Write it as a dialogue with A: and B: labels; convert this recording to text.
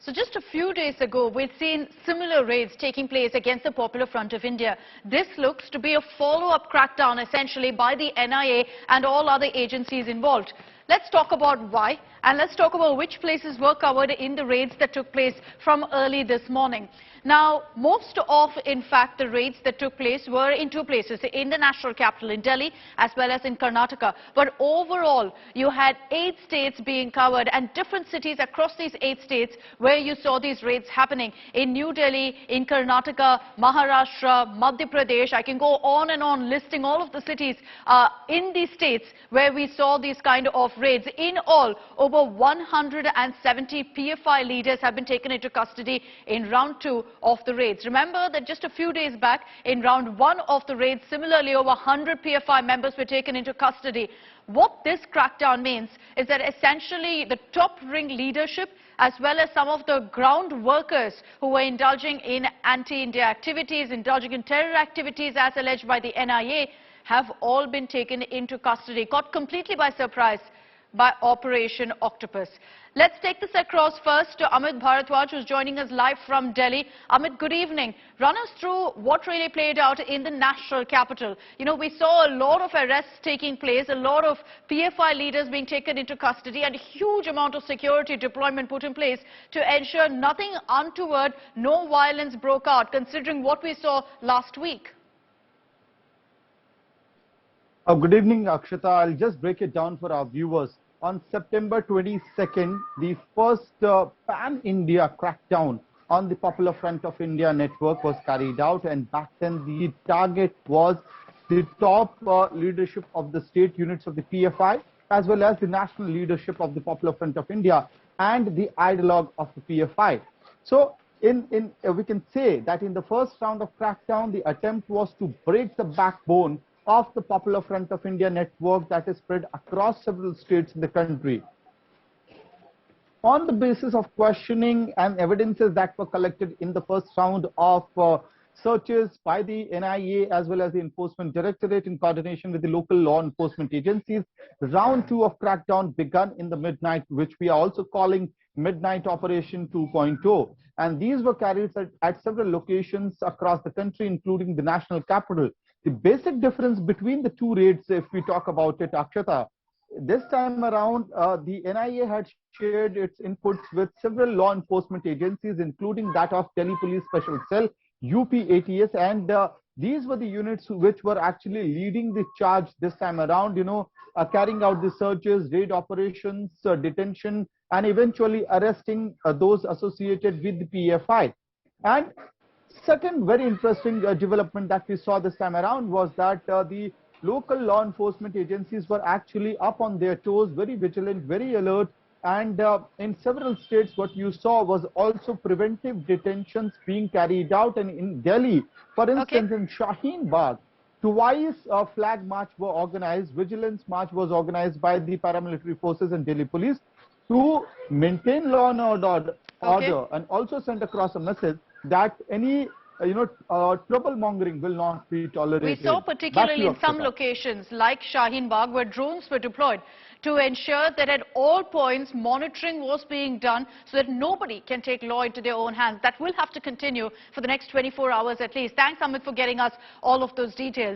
A: So just a few days ago, we'd seen similar raids taking place against the Popular Front of India. This looks to be a follow-up crackdown, essentially, by the NIA and all other agencies involved. Let's talk about why, and let's talk about which places were covered in the raids that took place from early this morning. Now, most of, in fact, the raids that took place were in two places, in the national capital, in Delhi, as well as in Karnataka. But overall, you had 8 states being covered and different cities across these 8 states where you saw these raids happening. In New Delhi, in Karnataka, Maharashtra, Madhya Pradesh, I can go on and on listing all of the cities in these states where we saw these kind of raids. In all, over 170 PFI leaders have been taken into custody in round 2 of the raids. Remember that just a few days back, in round 1 of the raids, similarly over 100 PFI members were taken into custody. What this crackdown means is that essentially the top ring leadership as well as some of the ground workers who were indulging in anti-India activities, indulging in terror activities as alleged by the NIA, have all been taken into custody, caught completely by surprise by Operation Octopus. Let's take this across first to Amit Bharadwaj, who's joining us live from Delhi. Amit, good evening. Run us through what really played out in the national capital. You know, we saw a lot of arrests taking place, a lot of PFI leaders being taken into custody, and a huge amount of security deployment put in place to ensure nothing untoward, no violence broke out, considering what we saw last week.
B: Good evening, Akshata. I'll just break it down for our viewers. On September 22nd, the first pan-India crackdown on the Popular Front of India network was carried out, and back then the target was the top leadership of the state units of the PFI as well as the national leadership of the Popular Front of India and the ideologue of the PFI. So we can say that in the first round of crackdown, the attempt was to break the backbone of the Popular Front of India network that is spread across several states in the country. On the basis of questioning and evidences that were collected in the first round of searches by the NIA as well as the Enforcement Directorate in coordination with the local law enforcement agencies, round 2 of crackdown began in the midnight, which we are also calling Midnight Operation 2.0. And these were carried at several locations across the country, including the national capital. The basic difference between the two raids, if we talk about it, Akshata, this time around, the NIA had shared its inputs with several law enforcement agencies, including that of Delhi Police Special Cell, UP ATS, and these were the units which were actually leading the charge this time around, carrying out the searches, raid operations, detention, and eventually arresting those associated with the PFI. And second very interesting development that we saw this time around was that the local law enforcement agencies were actually up on their toes, very vigilant, very alert, and in several states what you saw was also preventive detentions being carried out. And in Delhi, for instance, in Shaheen Bagh, twice a flag march were organized, vigilance march was organized by the paramilitary forces and Delhi police to maintain law and order and also send across a message that any trouble mongering will not be tolerated.
A: We saw particularly in some locations like Shaheen Bagh where drones were deployed to ensure that at all points monitoring was being done so that nobody can take law into their own hands. That will have to continue for the next 24 hours at least. Thanks, Amit, for getting us all of those details.